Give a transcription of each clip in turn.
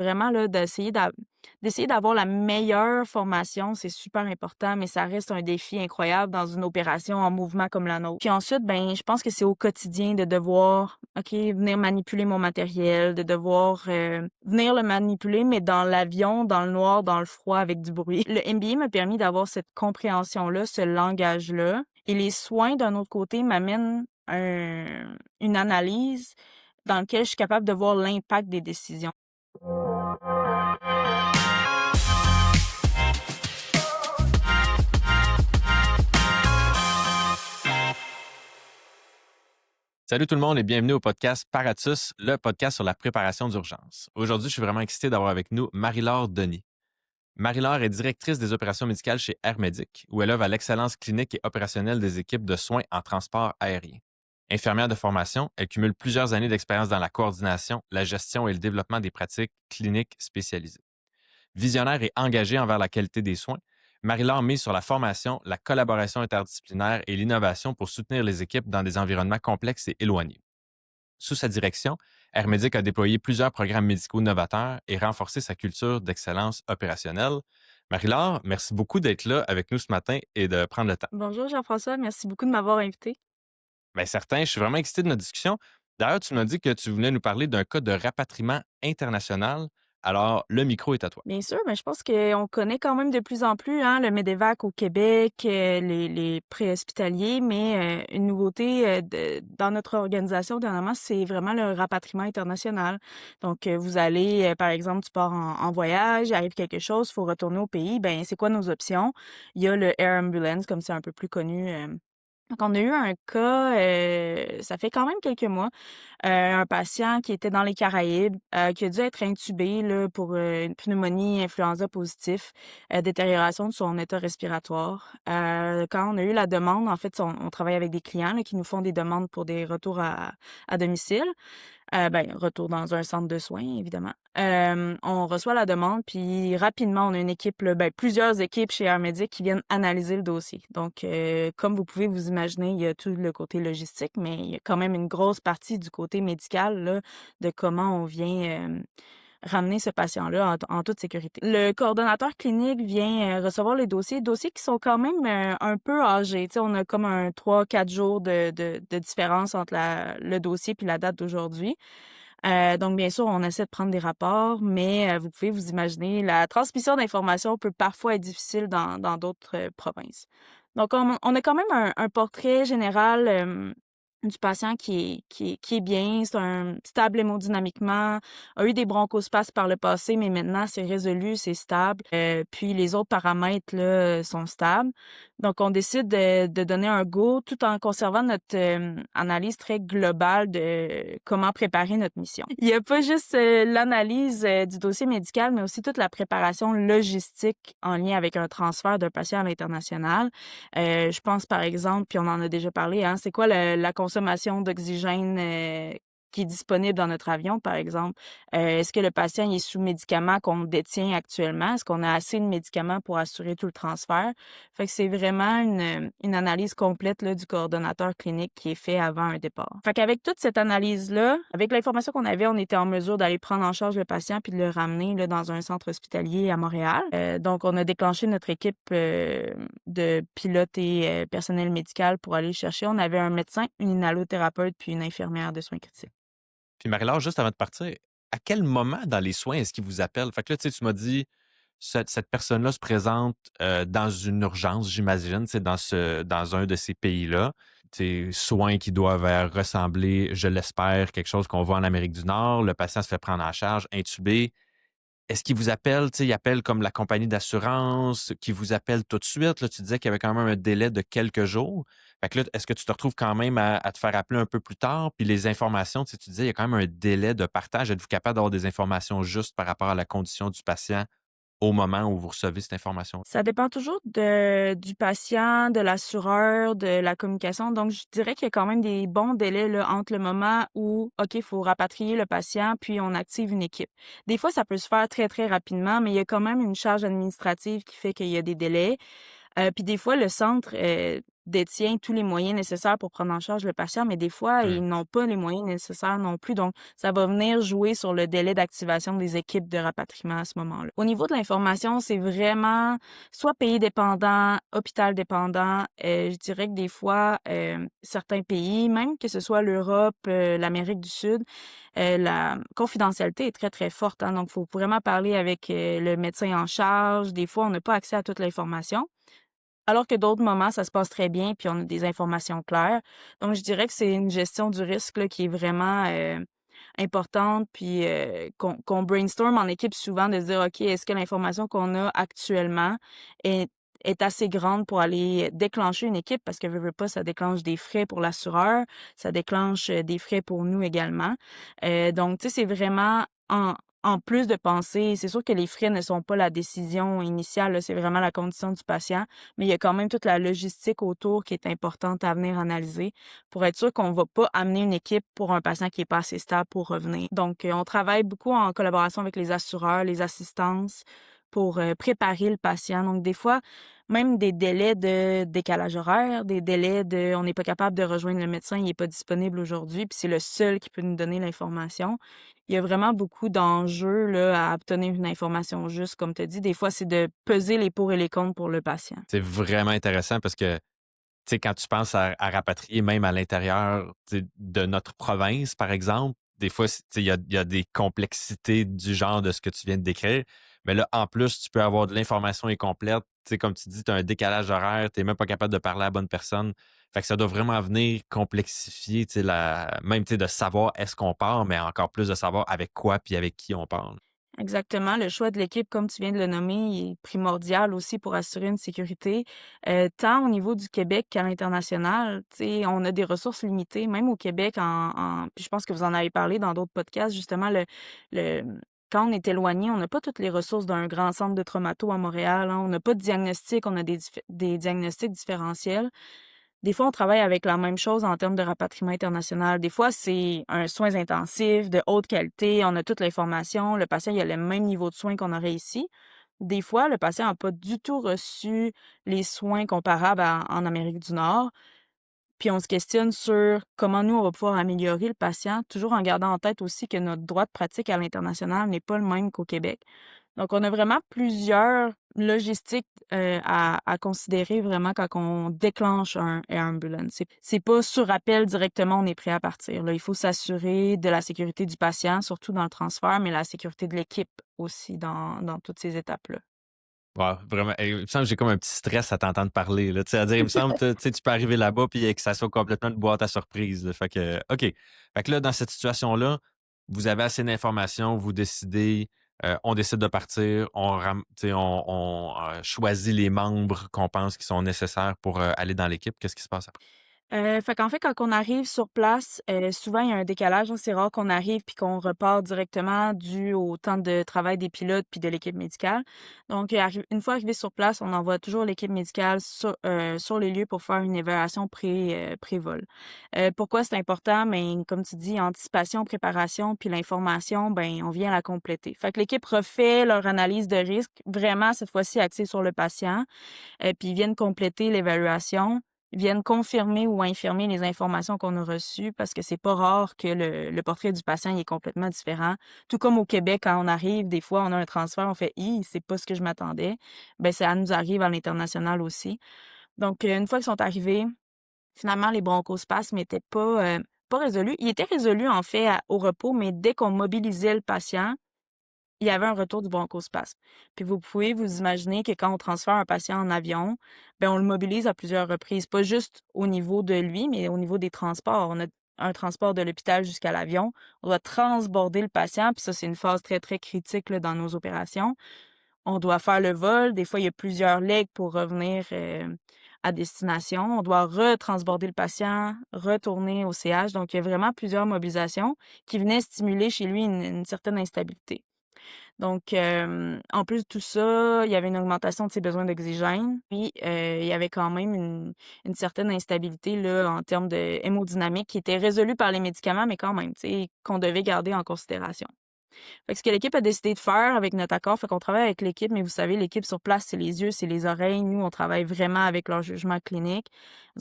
Vraiment là, d'essayer d'avoir la meilleure formation, c'est super important, mais ça reste un défi incroyable dans une opération en mouvement comme la nôtre. Puis ensuite, ben, je pense que c'est au quotidien de devoir, OK, venir manipuler mon matériel, de devoir, venir le manipuler, mais dans l'avion, dans le noir, dans le froid, avec du bruit. Le MBA m'a permis d'avoir cette compréhension-là, ce langage-là, et les soins, d'un autre côté, m'amènent une analyse dans lequel je suis capable de voir l'impact des décisions. Salut tout le monde et bienvenue au podcast Paratus, le podcast sur la préparation d'urgence. Aujourd'hui, je suis vraiment excité d'avoir avec nous Marie-Laure Denis. Marie-Laure est directrice des opérations médicales chez Air Médic, où elle œuvre à l'excellence clinique et opérationnelle des équipes de soins en transport aérien. Infirmière de formation, elle cumule plusieurs années d'expérience dans la coordination, la gestion et le développement des pratiques cliniques spécialisées. Visionnaire et engagée envers la qualité des soins, Marie-Laure mise sur la formation, la collaboration interdisciplinaire et l'innovation pour soutenir les équipes dans des environnements complexes et éloignés. Sous sa direction, Air Médic a déployé plusieurs programmes médicaux novateurs et renforcé sa culture d'excellence opérationnelle. Marie-Laure, merci beaucoup d'être là avec nous ce matin et de prendre le temps. Bonjour Jean-François, merci beaucoup de m'avoir invité. Bien, certain, je suis vraiment excité de notre discussion. D'ailleurs, tu m'as dit que tu voulais nous parler d'un cas de rapatriement international. Alors, le micro est à toi. Bien sûr, mais je pense qu'on connaît quand même de plus en plus hein, le MEDEVAC au Québec, les préhospitaliers, mais une nouveauté dans notre organisation dernièrement, c'est vraiment le rapatriement international. Donc, vous allez, par exemple, tu pars en voyage, il arrive quelque chose, il faut retourner au pays, ben c'est quoi nos options? Il y a le Air Ambulance, comme c'est un peu plus connu. Donc, on a eu un cas, ça fait quand même quelques mois, un patient qui était dans les Caraïbes, qui a dû être intubé là, pour une pneumonie influenza positif, détérioration de son état respiratoire. Quand on a eu la demande, en fait, on travaille avec des clients là, qui nous font des demandes pour des retours à domicile. Ben, retour dans un centre de soins, évidemment. On reçoit la demande, puis rapidement, on a une équipe, là, ben, plusieurs équipes chez Air Médic qui viennent analyser le dossier. Donc, comme vous pouvez vous imaginer, il y a tout le côté logistique, mais il y a quand même une grosse partie du côté médical, là, de comment on vient ramener ce patient-là en toute sécurité. Le coordonnateur clinique vient recevoir les dossiers qui sont quand même un peu âgés. Tu sais, on a comme un 3-4 jours de différence entre le dossier puis la date d'aujourd'hui. Donc, bien sûr, on essaie de prendre des rapports, mais vous pouvez vous imaginer, la transmission d'informations peut parfois être difficile dans d'autres provinces. Donc, on a quand même un portrait général du patient qui est bien, c'est un stable hémodynamiquement, a eu des bronchospasmes par le passé, mais maintenant c'est résolu, c'est stable. Puis les autres paramètres là, sont stables. Donc on décide de donner un go tout en conservant notre analyse très globale de comment préparer notre mission. Il y a pas juste l'analyse du dossier médical, mais aussi toute la préparation logistique en lien avec un transfert d'un patient à l'international. Je pense par exemple, puis on en a déjà parlé, hein, c'est quoi la consommation d'oxygène qui est disponible dans notre avion, par exemple? Est-ce que le patient il est sous médicaments qu'on détient actuellement? Est-ce qu'on a assez de médicaments pour assurer tout le transfert? Fait que c'est vraiment une analyse complète là, du coordonnateur clinique qui est fait avant un départ. Fait qu'avec toute cette analyse-là, avec l'information qu'on avait, on était en mesure d'aller prendre en charge le patient puis de le ramener là, dans un centre hospitalier à Montréal. Donc, on a déclenché notre équipe de pilotes et personnel médical pour aller le chercher. On avait un médecin, une inhalothérapeute puis une infirmière de soins critiques. Puis Marie-Laure, juste avant de partir, à quel moment dans les soins est-ce qu'ils vous appellent? Fait que là, tu sais, tu m'as dit, cette personne-là se présente dans une urgence, j'imagine, tu sais, dans un de ces pays-là. Tu sais, soins qui doivent ressembler, je l'espère, quelque chose qu'on voit en Amérique du Nord. Le patient se fait prendre en charge, intubé. Est-ce qu'ils vous appellent, tu sais, ils appellent comme la compagnie d'assurance, qui vous appelle tout de suite? Là, tu disais qu'il y avait quand même un délai de quelques jours. Fait que là, est-ce que tu te retrouves quand même à te faire appeler un peu plus tard? Puis les informations, tu sais, tu disais, il y a quand même un délai de partage. Êtes-vous capable d'avoir des informations justes par rapport à la condition du patient au moment où vous recevez cette information? Ça dépend toujours du patient, de l'assureur, de la communication. Donc, je dirais qu'il y a quand même des bons délais là, entre le moment où, OK, il faut rapatrier le patient, puis on active une équipe. Des fois, ça peut se faire très, très rapidement, mais il y a quand même une charge administrative qui fait qu'il y a des délais. Puis des fois, le centre détient tous les moyens nécessaires pour prendre en charge le patient, mais des fois, Mmh. ils n'ont pas les moyens nécessaires non plus. Donc, ça va venir jouer sur le délai d'activation des équipes de rapatriement à ce moment-là. Au niveau de l'information, c'est vraiment soit pays dépendant, hôpital dépendant. Je dirais que des fois, certains pays, même que ce soit l'Europe, l'Amérique du Sud, la confidentialité est très, très forte, hein, donc il faut vraiment parler avec, le médecin en charge. Des fois, on n'a pas accès à toute l'information, alors que d'autres moments, ça se passe très bien, puis on a des informations claires. Donc je dirais que c'est une gestion du risque, là, qui est vraiment, importante, puis qu'on brainstorm en équipe souvent de se dire: «OK, est-ce que l'information qu'on a actuellement est assez grande pour aller déclencher une équipe?» Parce que veux pas, ça déclenche des frais pour l'assureur, ça déclenche, des frais pour nous également. Donc tu sais, c'est vraiment en plus de penser, c'est sûr que les frais ne sont pas la décision initiale, là, c'est vraiment la condition du patient, mais il y a quand même toute la logistique autour qui est importante à venir analyser pour être sûr qu'on va pas amener une équipe pour un patient qui est pas assez stable pour revenir. Donc, on travaille beaucoup en collaboration avec les assureurs, les assistances pour, préparer le patient. Donc des fois, même des délais de décalage horaire, des délais de on n'est pas capable de rejoindre le médecin, il est pas disponible aujourd'hui, puis c'est le seul qui peut nous donner l'information. Il y a vraiment beaucoup d'enjeux, là, à obtenir une information juste, comme tu as dit. Des fois, c'est de peser les pour et les contre pour le patient. C'est vraiment intéressant parce que, tu sais, quand tu penses à rapatrier même à l'intérieur, tu sais, de notre province, par exemple, des fois, tu sais, il y a des complexités du genre de ce que tu viens de décrire. Mais là, en plus, tu peux avoir de l'information incomplète. Tu sais, comme tu dis, tu as un décalage horaire, tu es même pas capable de parler à la bonne personne. Fait que ça doit vraiment venir complexifier, tu sais, même, tu sais, de savoir est-ce qu'on part, mais encore plus de savoir avec quoi puis avec qui on parle. Exactement, le choix de l'équipe, comme tu viens de le nommer, il est primordial aussi pour assurer une sécurité, tant au niveau du Québec qu'à l'international. Tu sais, on a des ressources limitées, même au Québec puis je pense que vous en avez parlé dans d'autres podcasts, justement, le quand on est éloigné, on n'a pas toutes les ressources d'un grand centre de traumato à Montréal, hein. On n'a pas de diagnostic, on a des diagnostics différentiels. Des fois, on travaille avec la même chose en termes de rapatriement international. Des fois, c'est un soins intensifs de haute qualité, on a toute l'information, le patient il a le même niveau de soins qu'on aurait ici. Des fois, le patient n'a pas du tout reçu les soins comparables en Amérique du Nord, puis on se questionne sur comment nous, on va pouvoir améliorer le patient, toujours en gardant en tête aussi que notre droit de pratique à l'international n'est pas le même qu'au Québec. Donc, on a vraiment plusieurs logistiques, à considérer vraiment quand on déclenche un air ambulance. C'est pas sur appel directement, on est prêt à partir, là. Il faut s'assurer de la sécurité du patient, surtout dans le transfert, mais la sécurité de l'équipe aussi dans toutes ces étapes-là. Ouais, vraiment. Il me semble que j'ai comme un petit stress à t'entendre parler, là. Tu sais, à dire, il me semble, tu sais, tu peux arriver là-bas puis que ça soit complètement une boîte à surprise, là. Fait que, OK. Fait que là, dans cette situation-là, vous avez assez d'informations, vous décidez, on décide de partir, tu sais, on choisit les membres qu'on pense qui sont nécessaires pour aller dans l'équipe. Qu'est-ce qui se passe après? Fait qu'en fait, quand on arrive sur place, souvent, il y a un décalage, hein. C'est rare qu'on arrive puis qu'on repart directement dû au temps de travail des pilotes puis de l'équipe médicale. Donc, une fois arrivé sur place, on envoie toujours l'équipe médicale sur les lieux pour faire une évaluation pré-vol. Pourquoi c'est important? Ben, comme tu dis, anticipation, préparation, puis l'information, ben, on vient la compléter. Fait que l'équipe refait leur analyse de risque, vraiment cette fois-ci axée sur le patient. Puis ils viennent compléter l'évaluation, ils viennent confirmer ou infirmer les informations qu'on a reçues parce que c'est pas rare que le portrait du patient il est complètement différent. Tout comme au Québec, quand on arrive, des fois, on a un transfert, on fait: «Hi, c'est pas ce que je m'attendais». Ben ça nous arrive à l'international aussi. Donc, une fois qu'ils sont arrivés, finalement, les bronchospasmes n'étaient pas résolus. Ils étaient résolus, en fait, au repos, mais dès qu'on mobilisait le patient, il y avait un retour du bronchospasme. Puis vous pouvez vous imaginer que quand on transfère un patient en avion, ben on le mobilise à plusieurs reprises, pas juste au niveau de lui, mais au niveau des transports. On a un transport de l'hôpital jusqu'à l'avion. On doit transborder le patient, puis ça, c'est une phase très, très critique là, dans nos opérations. On doit faire le vol. Des fois, il y a plusieurs legs pour revenir à destination. On doit retransborder le patient, retourner au CH. Donc, il y a vraiment plusieurs mobilisations qui venaient stimuler chez lui une certaine instabilité. Donc, en plus de tout ça, il y avait une augmentation de ses besoins d'oxygène, puis, il y avait quand même une certaine instabilité là, en termes de hémodynamique qui était résolue par les médicaments, mais quand même, tu sais, qu'on devait garder en considération. Fait que ce que l'équipe a décidé de faire avec notre accord, fait qu'on travaille avec l'équipe, mais vous savez, l'équipe sur place, c'est les yeux, c'est les oreilles. Nous, on travaille vraiment avec leur jugement clinique.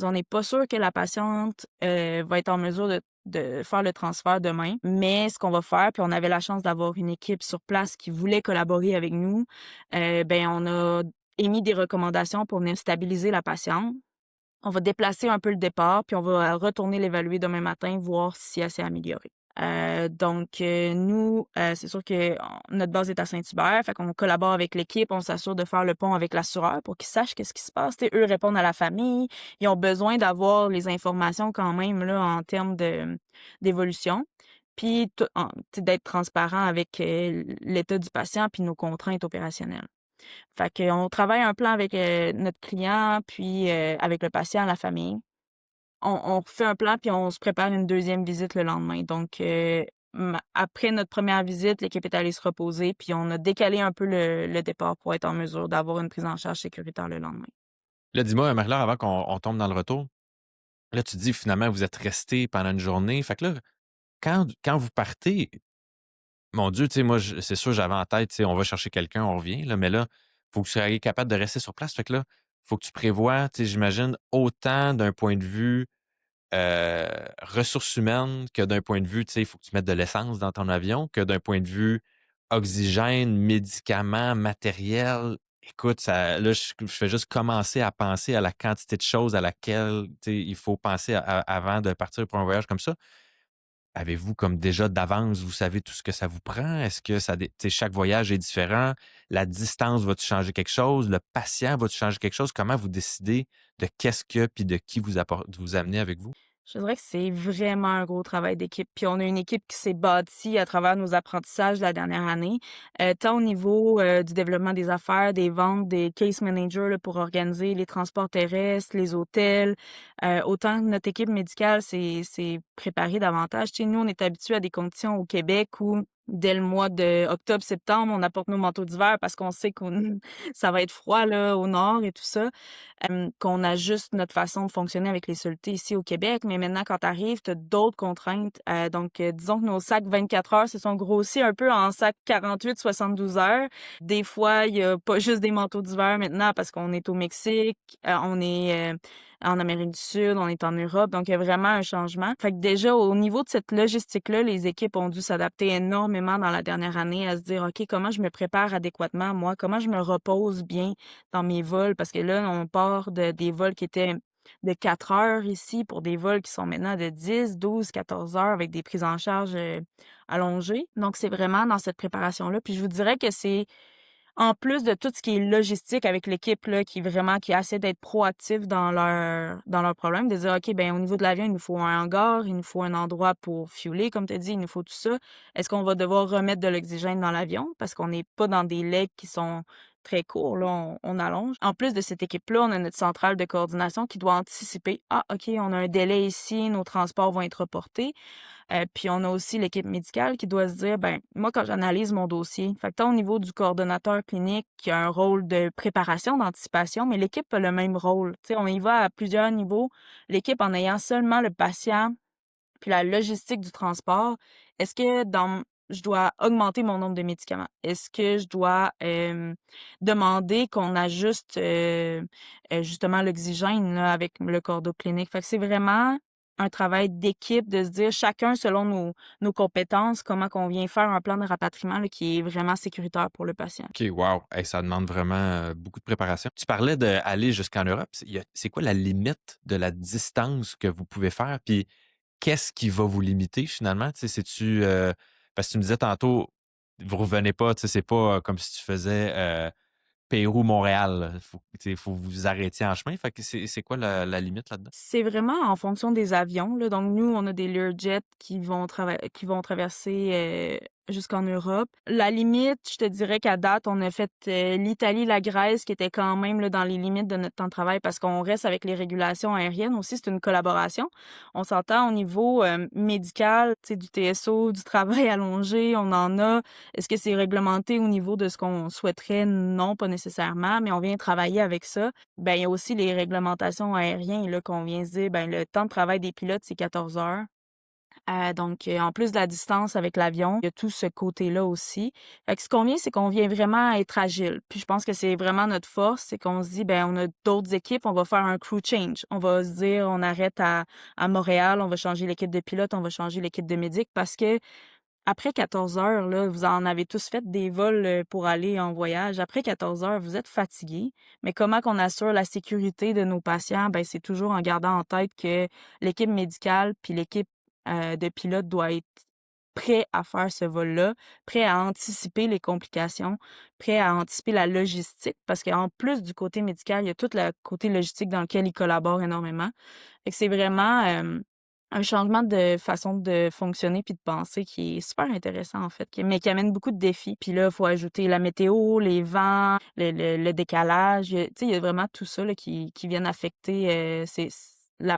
On n'est pas sûr que la patiente va être en mesure de faire le transfert demain, mais ce qu'on va faire, puis on avait la chance d'avoir une équipe sur place qui voulait collaborer avec nous, ben on a émis des recommandations pour venir stabiliser la patiente. On va déplacer un peu le départ, puis on va retourner l'évaluer demain matin, voir si elle s'est améliorée. Nous, c'est sûr que notre base est à Saint-Hubert, fait qu'on collabore avec l'équipe, on s'assure de faire le pont avec l'assureur pour qu'ils sachent qu'est-ce qui se passe. Tu sais, eux répondent à la famille, ils ont besoin d'avoir les informations quand même là en termes d'évolution, puis tu sais, d'être transparent avec, l'état du patient puis nos contraintes opérationnelles. Fait qu'on travaille un plan avec, notre client, puis, avec le patient, la famille. On refait un plan, puis on se prépare une deuxième visite le lendemain. Donc, après notre première visite, l'équipe est allée se reposer, puis on a décalé un peu le départ pour être en mesure d'avoir une prise en charge sécuritaire le lendemain. Là, dis-moi, Marie-Laure, avant qu'on tombe dans le retour, là, tu dis finalement, vous êtes restés pendant une journée. Fait que là, quand vous partez, mon Dieu, tu sais, moi, c'est sûr, j'avais en tête, tu sais, on va chercher quelqu'un, on revient, là, mais là, faut que tu sois capable de rester sur place. Fait que là, faut que tu prévois, tu sais, j'imagine, autant d'un point de vue ressources humaines que d'un point de vue, tu sais, il faut que tu mettes de l'essence dans ton avion, que d'un point de vue oxygène, médicaments, matériel. Écoute, ça, là, je fais juste commencer à penser à la quantité de choses à laquelle tu sais, il faut penser avant de partir pour un voyage comme ça. Avez-vous comme déjà d'avance, vous savez tout ce que ça vous prend? Est-ce que ça, tu sais, chaque voyage est différent? La distance va-tu changer quelque chose? Le patient va-tu changer quelque chose? Comment vous décidez de qu'est-ce que puis de qui vous amenez avec vous? Je dirais que c'est vraiment un gros travail d'équipe. Puis on a une équipe qui s'est bâtie à travers nos apprentissages de la dernière année, tant au niveau du développement des affaires, des ventes, des case managers là, pour organiser les transports terrestres, les hôtels, autant que notre équipe médicale s'est préparée davantage. Tu sais, nous, on est habitués à des conditions au Québec où dès le mois de octobre-septembre, on apporte nos manteaux d'hiver parce qu'on sait qu'on ça va être froid là, au nord et tout ça. Qu'on ajuste notre façon de fonctionner avec les solutés ici au Québec. Mais maintenant, quand tu arrives, tu as d'autres contraintes. Disons que nos sacs 24 heures se sont grossis un peu en sacs 48-72 heures. Des fois, il y a pas juste des manteaux d'hiver maintenant parce qu'on est au Mexique, on est, en Amérique du Sud, on est en Europe, donc il y a vraiment un changement. Fait que déjà, au niveau de cette logistique-là, les équipes ont dû s'adapter énormément dans la dernière année à se dire: «OK, comment je me prépare adéquatement, moi? Comment je me repose bien dans mes vols?» Parce que là, on part des vols qui étaient de 4 heures ici pour des vols qui sont maintenant de 10, 12, 14 heures avec des prises en charge, allongées. Donc c'est vraiment dans cette préparation-là. Puis je vous dirais que c'est en plus de tout ce qui est logistique avec l'équipe là, qui essaie d'être proactif dans leurs problèmes, de dire: «OK, ben au niveau de l'avion, il nous faut un hangar, il nous faut un endroit pour fueler, comme tu as dit, il nous faut tout ça. Est-ce qu'on va devoir remettre de l'oxygène dans l'avion?» Parce qu'on n'est pas dans des legs qui sont très courts, là, on allonge. En plus de cette équipe-là, on a notre centrale de coordination qui doit anticiper: «Ah, OK, on a un délai ici, nos transports vont être reportés». Puis on a aussi l'équipe médicale qui doit se dire, ben moi, quand j'analyse mon dossier, fait que tant au niveau du coordonnateur clinique qui a un rôle de préparation, d'anticipation, mais l'équipe a le même rôle. Tu sais, on y va à plusieurs niveaux. L'équipe, en ayant seulement le patient puis la logistique du transport, est-ce que je dois augmenter mon nombre de médicaments? Est-ce que je dois, demander qu'on ajuste, justement l'oxygène là, avec le cordeau clinique? Fait que c'est vraiment un travail d'équipe de se dire chacun selon nos compétences, comment qu'on vient faire un plan de rapatriement là, qui est vraiment sécuritaire pour le patient. OK, wow! Hey, ça demande vraiment, beaucoup de préparation. Tu parlais d'aller jusqu'en Europe. C'est quoi la limite de la distance que vous pouvez faire? Puis qu'est-ce qui va vous limiter finalement? Tu sais, c'est-tu, parce que tu me disais tantôt, vous revenez pas, tu sais, c'est pas, comme si tu faisais, Pérou-Montréal, là. Faut que vous vous arrêtiez en chemin. Fait que c'est quoi la limite là-dedans? C'est vraiment en fonction des avions, là. Donc nous, on a des Learjet qui vont traverser, jusqu'en Europe. La limite, je te dirais qu'à date, on a fait, l'Italie, la Grèce qui étaient quand même, là, dans les limites de notre temps de travail parce qu'on reste avec les régulations aériennes aussi, c'est une collaboration. On s'entend au niveau, médical, tu sais, du TSO, du travail allongé, on en a. Est-ce que c'est réglementé au niveau de ce qu'on souhaiterait? Non, pas nécessairement, mais on vient travailler avec ça. Ben, il y a aussi les réglementations aériennes là, qu'on vient se dire, ben, le temps de travail des pilotes, c'est 14 heures. En plus de la distance avec l'avion, il y a tout ce côté-là aussi. Fait que ce qu'on vient, c'est qu'on vient vraiment être agile. Puis je pense que c'est vraiment notre force, c'est qu'on se dit, ben on a d'autres équipes, on va faire un crew change. On va se dire, on arrête à Montréal, on va changer l'équipe de pilote, on va changer l'équipe de médic parce que après 14 heures, là, vous en avez tous fait des vols pour aller en voyage. Après 14 heures, vous êtes fatigués. Mais comment qu'on assure la sécurité de nos patients? Ben, c'est toujours en gardant en tête que l'équipe médicale puis l'équipe de pilote doit être prêt à faire ce vol-là, prêt à anticiper les complications, prêt à anticiper la logistique, parce qu'en plus du côté médical, il y a tout le côté logistique dans lequel ils collaborent énormément. Fait que c'est vraiment un changement de façon de fonctionner puis de penser qui est super intéressant en fait, mais qui amène beaucoup de défis. Puis là, il faut ajouter la météo, les vents, le décalage. Il y a vraiment tout ça là, qui viennent affecter la,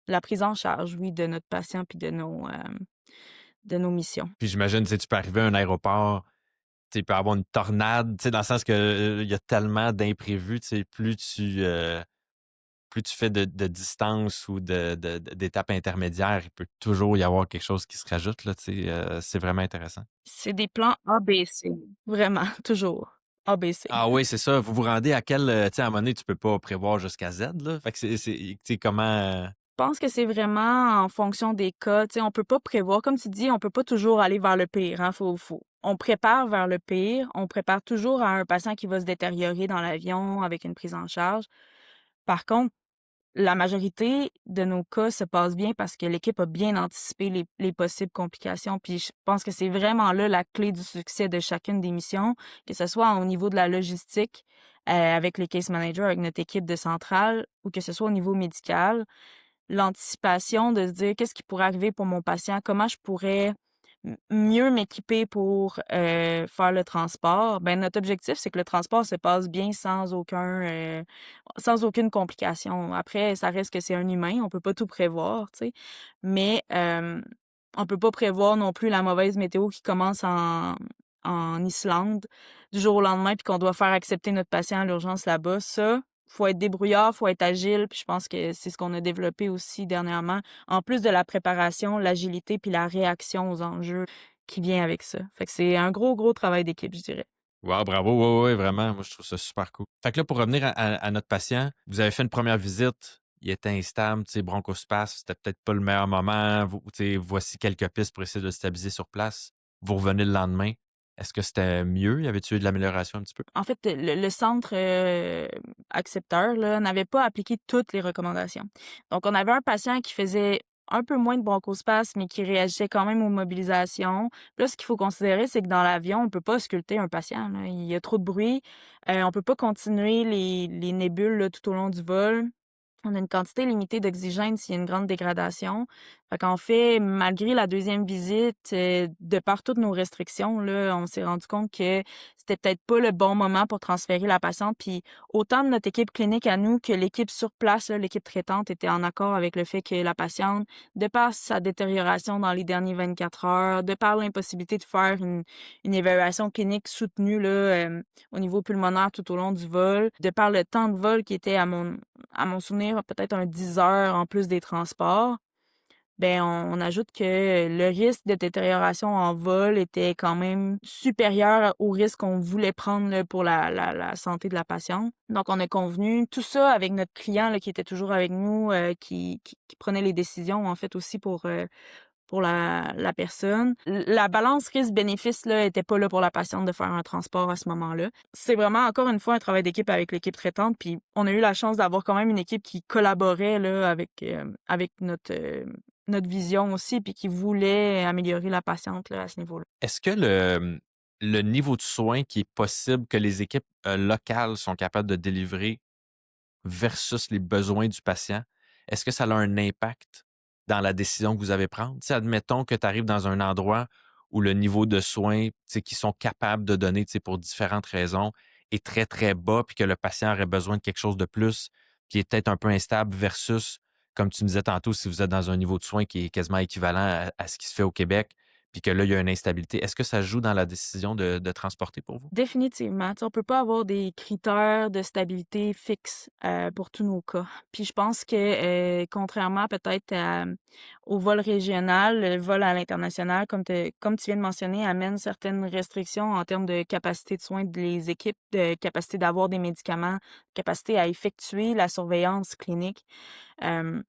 la prise en charge, oui, de notre patient puis de nos missions. Puis j'imagine, tu sais, tu peux arriver à un aéroport, tu sais, il peut y avoir une tornade, tu sais, dans le sens que il y a tellement d'imprévus, tu sais, plus tu fais de distance ou d'étapes intermédiaires, il peut toujours y avoir quelque chose qui se rajoute, là, tu sais, c'est vraiment intéressant. C'est des plans ABC, vraiment, toujours ABC. Ah oui, c'est ça. Vous vous rendez à quel, tu sais, à un moment donné, tu peux pas prévoir jusqu'à Z, là. Fait que tu sais, comment, Je pense que c'est vraiment en fonction des cas. Tu sais, on peut pas prévoir. Comme tu dis, on peut pas toujours aller vers le pire, hein. On prépare vers le pire. On prépare toujours à un patient qui va se détériorer dans l'avion avec une prise en charge. Par contre, la majorité de nos cas se passe bien parce que l'équipe a bien anticipé les possibles complications. Puis je pense que c'est vraiment là la clé du succès de chacune des missions, que ce soit au niveau de la logistique, avec les case managers, avec notre équipe de centrale, ou que ce soit au niveau médical. L'anticipation de se dire: «Qu'est-ce qui pourrait arriver pour mon patient? Comment je pourrais mieux m'équiper pour, faire le transport?» Ben, notre objectif, c'est que le transport se passe bien sans aucune complication. Après, ça reste que c'est un humain, on peut pas tout prévoir, tu sais, mais on peut pas prévoir non plus la mauvaise météo qui commence en Islande du jour au lendemain puis qu'on doit faire accepter notre patient à l'urgence là-bas. Ça, faut être débrouillard, faut être agile, puis je pense que c'est ce qu'on a développé aussi dernièrement, en plus de la préparation, l'agilité puis la réaction aux enjeux qui vient avec ça. Fait que c'est un gros, gros travail d'équipe, je dirais. wow, bravo, ouais, ouais, vraiment, moi, je trouve ça super cool. Fait que là, pour revenir à notre patient, vous avez fait une première visite, il était instable, tu sais, bronchospasme, c'était peut-être pas le meilleur moment, tu sais, voici quelques pistes pour essayer de le stabiliser sur place. Vous revenez le lendemain. Est-ce que c'était mieux? Y avait-tu eu de l'amélioration un petit peu? En fait, le centre, accepteur, là, n'avait pas appliqué toutes les recommandations. Donc on avait un patient qui faisait un peu moins de bronchospasme, mais qui réagissait quand même aux mobilisations. Puis là, ce qu'il faut considérer, c'est que dans l'avion, on peut pas ausculter un patient, là. Il y a trop de bruit, on peut pas continuer les nébules, là, tout au long du vol. On a une quantité limitée d'oxygène s'il y a une grande dégradation. Fait qu'en fait, malgré la deuxième visite, de par toutes nos restrictions, là, on s'est rendu compte que c'était peut-être pas le bon moment pour transférer la patiente. Puis autant de notre équipe clinique à nous que l'équipe sur place, là, l'équipe traitante, était en accord avec le fait que la patiente, de par sa détérioration dans les derniers 24 heures, de par l'impossibilité de faire une évaluation clinique soutenue là, au niveau pulmonaire tout au long du vol, de par le temps de vol qui était à mon souvenir, peut-être un 10 heures en plus des transports, ben on ajoute que le risque de détérioration en vol était quand même supérieur au risque qu'on voulait prendre là, pour la santé de la patiente. Donc on a convenu tout ça avec notre client là, qui était toujours avec nous, qui prenait les décisions en fait aussi pour la personne. La balance risque-bénéfice, là, était pas là pour la patiente de faire un transport à ce moment-là. C'est vraiment, encore une fois, un travail d'équipe avec l'équipe traitante, puis on a eu la chance d'avoir quand même une équipe qui collaborait, là, avec notre vision aussi, puis qui voulait améliorer la patiente, là, à ce niveau-là. Est-ce que le niveau de soins qui est possible que les équipes locales sont capables de délivrer versus les besoins du patient, est-ce que ça a un impact dans la décision que vous avez prendre? Tu sais, admettons que tu arrives dans un endroit où le niveau de soins, tu sais, qu'ils sont capables de donner, tu sais, pour différentes raisons, est très, très bas, puis que le patient aurait besoin de quelque chose de plus, qui est peut-être un peu instable versus, comme tu me disais tantôt, si vous êtes dans un niveau de soins qui est quasiment équivalent à ce qui se fait au Québec, puis que là, il y a une instabilité, est-ce que ça joue dans la décision de transporter pour vous? Définitivement, tu sais, on peut pas avoir des critères de stabilité fixes, pour tous nos cas. Puis je pense que, contrairement peut-être au vol régional, le vol à l'international, comme tu viens de mentionner, amène certaines restrictions en termes de capacité de soins des équipes, de capacité d'avoir des médicaments, capacité à effectuer la surveillance clinique. Hem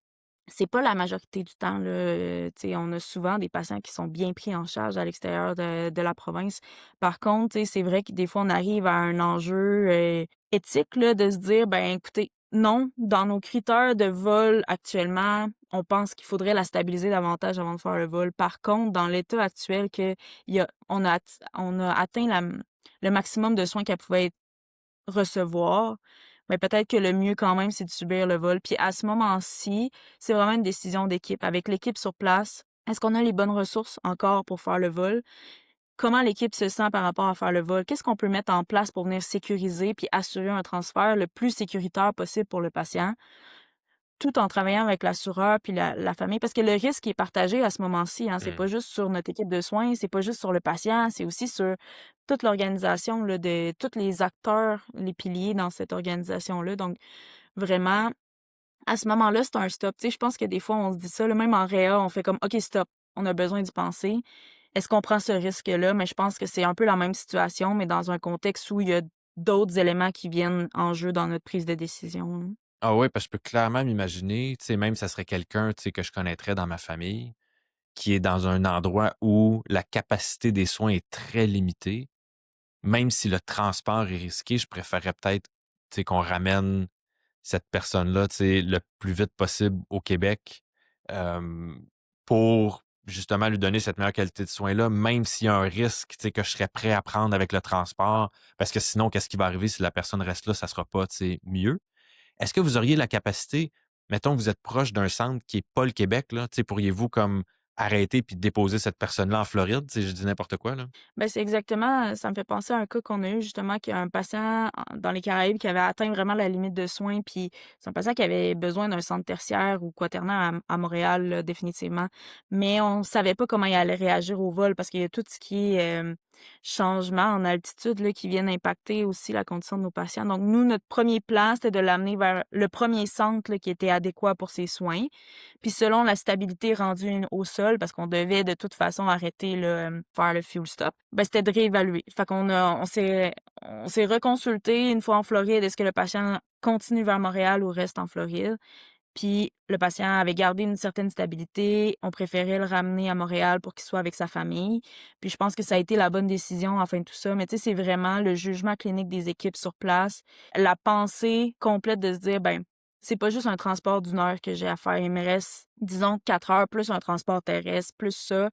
C'est pas la majorité du temps, là, tu sais, on a souvent des patients qui sont bien pris en charge à l'extérieur de la province. Par contre, tu sais, c'est vrai que des fois, on arrive à un enjeu, éthique, là, de se dire: «Ben, écoutez, non, dans nos critères de vol actuellement, on pense qu'il faudrait la stabiliser davantage avant de faire le vol. Par contre, dans l'état actuel que il y a on a atteint le maximum de soins qu'elle pouvait recevoir, mais peut-être que le mieux quand même, c'est de subir le vol. Puis à ce moment-ci, c'est vraiment une décision d'équipe. Avec l'équipe sur place, est-ce qu'on a les bonnes ressources encore pour faire le vol? Comment l'équipe se sent par rapport à faire le vol? Qu'est-ce qu'on peut mettre en place pour venir sécuriser puis assurer un transfert le plus sécuritaire possible pour le patient? Tout en travaillant avec l'assureur puis la famille, parce que le risque est partagé à ce moment-ci, hein. C'est Mmh. pas juste sur notre équipe de soins, c'est pas juste sur le patient, c'est aussi sur toute l'organisation, là, de tous les acteurs, les piliers dans cette organisation-là. Donc vraiment, à ce moment-là, c'est un stop. Tu sais, je pense que des fois, on se dit ça, là, même en réa, on fait comme: «OK, stop, on a besoin d'y penser. Est-ce qu'on prend ce risque-là?» Mais je pense que c'est un peu la même situation, mais dans un contexte où il y a d'autres éléments qui viennent en jeu dans notre prise de décision, là. Ah ouais, parce que je peux clairement m'imaginer, tu sais, même ça serait quelqu'un, tu sais, que je connaîtrais dans ma famille, qui est dans un endroit où la capacité des soins est très limitée. Même si le transport est risqué, je préférerais peut-être, tu sais, qu'on ramène cette personne-là, tu sais, le plus vite possible au Québec, hem, pour justement lui donner cette meilleure qualité de soins-là, même s'il y a un risque, tu sais, que je serais prêt à prendre avec le transport. Parce que sinon, qu'est-ce qui va arriver si la personne reste là? Ça sera pas, tu sais, mieux. Est-ce que vous auriez la capacité, mettons que vous êtes proche d'un centre qui est pas le Québec, là, tu sais, pourriez-vous comme arrêter puis déposer cette personne-là en Floride? Tu sais, je dis n'importe quoi, là. Ben, c'est exactement, ça me fait penser à un cas qu'on a eu justement, qui a un patient dans les Caraïbes qui avait atteint vraiment la limite de soins, puis c'est un patient qui avait besoin d'un centre tertiaire ou quaternaire à Montréal, là, définitivement. Mais on savait pas comment il allait réagir au vol parce qu'il y a tout ce qui est changement en altitude là, qui viennent impacter aussi la condition de nos patients. Donc nous, notre premier plan, c'était de l'amener vers le premier centre là, qui était adéquat pour ses soins. Puis selon la stabilité rendue au sol, parce qu'on devait de toute façon arrêter là, faire le fuel stop, ben, c'était de réévaluer. Fait on s'est reconsulté une fois en Floride. Est-ce que le patient continue vers Montréal ou reste en Floride? Puis le patient avait gardé une certaine stabilité. On préférait le ramener à Montréal pour qu'il soit avec sa famille. Puis je pense que ça a été la bonne décision, enfin tout ça. Mais tu sais, c'est vraiment le jugement clinique des équipes sur place, la pensée complète de se dire, ben, c'est pas juste un transport d'une heure que j'ai à faire. Il me reste, disons, 4 heures plus un transport terrestre, plus ça.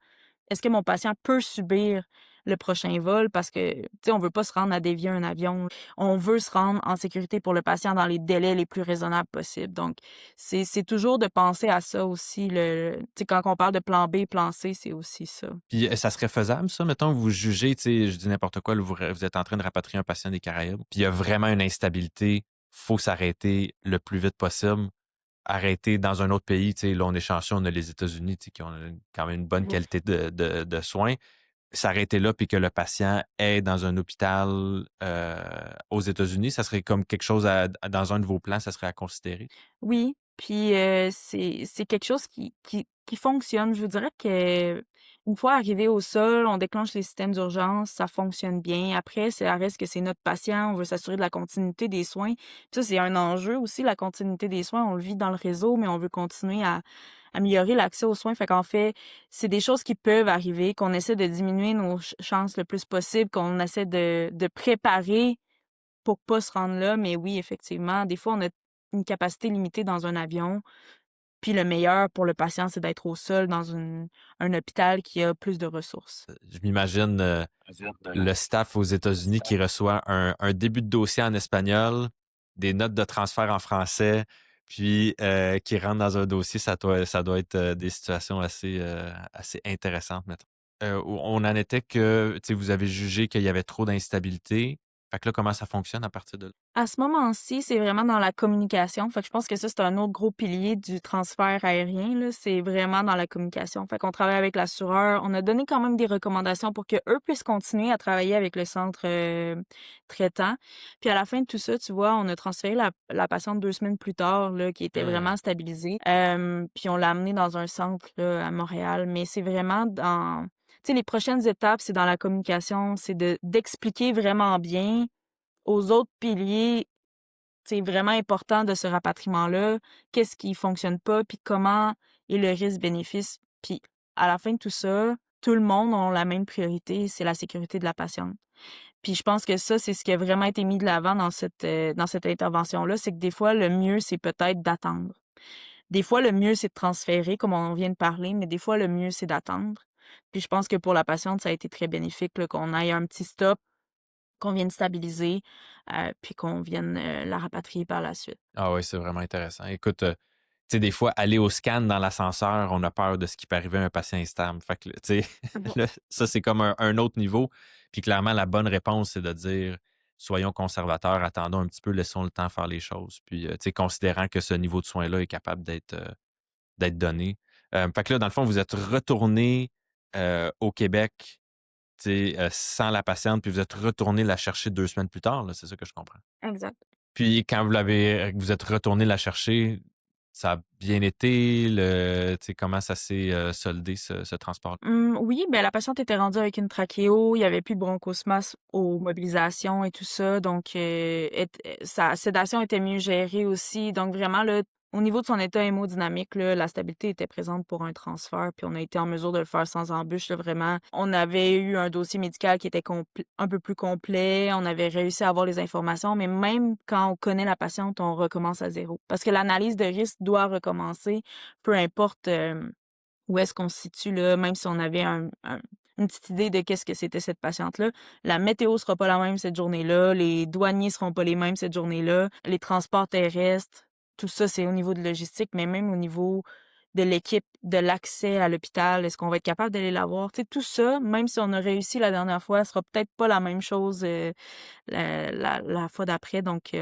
Est-ce que mon patient peut subir le prochain vol? Parce que, tu sais, on veut pas se rendre à dévier un avion. On veut se rendre en sécurité pour le patient dans les délais les plus raisonnables possibles. Donc, c'est toujours de penser à ça aussi. Tu sais, quand on parle de plan B, plan C, c'est aussi ça. Puis, ça serait faisable ça? Mettons, vous jugez, tu sais, je dis n'importe quoi, là, vous êtes en train de rapatrier un patient des Caraïbes, puis il y a vraiment une instabilité, faut s'arrêter le plus vite possible. Arrêter dans un autre pays, tu sais, là, on est chanceux, on a les États-Unis, tu sais, qui ont quand même une bonne Ouf. qualité de soins. S'arrêter là, puis que le patient est dans un hôpital, aux États-Unis, ça serait comme quelque chose dans un de vos plans, ça serait à considérer? Oui, puis, c'est quelque chose qui fonctionne. Je vous dirais que une fois arrivé au sol, on déclenche les systèmes d'urgence, ça fonctionne bien. Après, ça reste que c'est notre patient, on veut s'assurer de la continuité des soins. Puis ça, c'est un enjeu aussi, la continuité des soins. On le vit dans le réseau, mais on veut continuer à améliorer l'accès aux soins. Fait qu'en fait, c'est des choses qui peuvent arriver, qu'on essaie de diminuer nos chances le plus possible, qu'on essaie de préparer pour pas se rendre là, mais oui, effectivement, des fois, on a une capacité limitée dans un avion, puis le meilleur pour le patient, c'est d'être au sol dans un hôpital qui a plus de ressources. Je m'imagine, le staff aux États-Unis qui reçoit un début de dossier en espagnol, des notes de transfert en français, puis, qui rentre dans un dossier, ça doit être, des situations assez intéressantes, mettons. Où on en était que, tu sais, vous avez jugé qu'il y avait trop d'instabilité. Fait que là, comment ça fonctionne à partir de là? À ce moment-ci, c'est vraiment dans la communication. Fait que je pense que ça, c'est un autre gros pilier du transfert aérien, là. C'est vraiment dans la communication. Fait qu'on travaille avec l'assureur. On a donné quand même des recommandations pour qu'eux puissent continuer à travailler avec le centre traitant. Puis à la fin de tout ça, tu vois, on a transféré la patiente 2 semaines plus tard, là, qui était vraiment Mmh. stabilisée. Puis on l'a amenée dans un centre là, à Montréal. Mais c'est vraiment dans... Tu sais, les prochaines étapes, c'est dans la communication. C'est d'expliquer vraiment bien aux autres piliers, c'est vraiment important de ce rapatriement-là, qu'est-ce qui fonctionne pas, puis comment est le risque-bénéfice. Puis à la fin de tout ça, tout le monde a la même priorité, c'est la sécurité de la patiente. Puis je pense que ça, c'est ce qui a vraiment été mis de l'avant dans cette intervention-là, c'est que des fois, le mieux, c'est peut-être d'attendre. Des fois, le mieux, c'est de transférer, comme on vient de parler, mais des fois, le mieux, c'est d'attendre. Puis je pense que pour la patiente, ça a été très bénéfique là, qu'on aille un petit stop, qu'on vienne stabiliser, puis qu'on vienne, la rapatrier par la suite. Ah oui, c'est vraiment intéressant. Écoute, tu sais, des fois, aller au scan dans l'ascenseur, on a peur de ce qui peut arriver à un patient instable. Fait que, tu sais, Bon. là, ça, c'est comme un autre niveau. Puis clairement, la bonne réponse, c'est de dire soyons conservateurs, attendons un petit peu, laissons le temps faire les choses. Puis, tu sais, considérant que ce niveau de soin-là est capable d'être donné. Fait que là, dans le fond, vous êtes retourné au Québec, tu sais, sans la patiente, puis vous êtes retourné la chercher 2 semaines plus tard, là, c'est ça que je comprends? Exact. Puis quand vous êtes retourné la chercher, ça a bien été? Tu sais, comment ça s'est, soldé ce transport? Oui, ben, la patiente était rendue avec une trachéo, il y avait plus de bronchosmas aux mobilisations et tout ça, donc sa sédation était mieux gérée aussi. Donc vraiment là, au niveau de son état hémodynamique là, la stabilité était présente pour un transfert, puis on a été en mesure de le faire sans embûche là, vraiment. On avait eu un dossier médical qui était un peu plus complet, on avait réussi à avoir les informations, mais même quand on connaît la patiente, on recommence à zéro. Parce que l'analyse de risque doit recommencer, peu importe, où est-ce qu'on se situe là, même si on avait une petite idée de qu'est-ce que c'était cette patiente-là, la météo sera pas la même cette journée-là, les douaniers seront pas les mêmes cette journée-là, les transports terrestres, tout ça, c'est au niveau de logistique, mais même au niveau de l'équipe, de l'accès à l'hôpital, est-ce qu'on va être capable d'aller la voir? Tu sais, tout ça, même si on a réussi la dernière fois, sera peut-être pas la même chose, la fois d'après. Donc,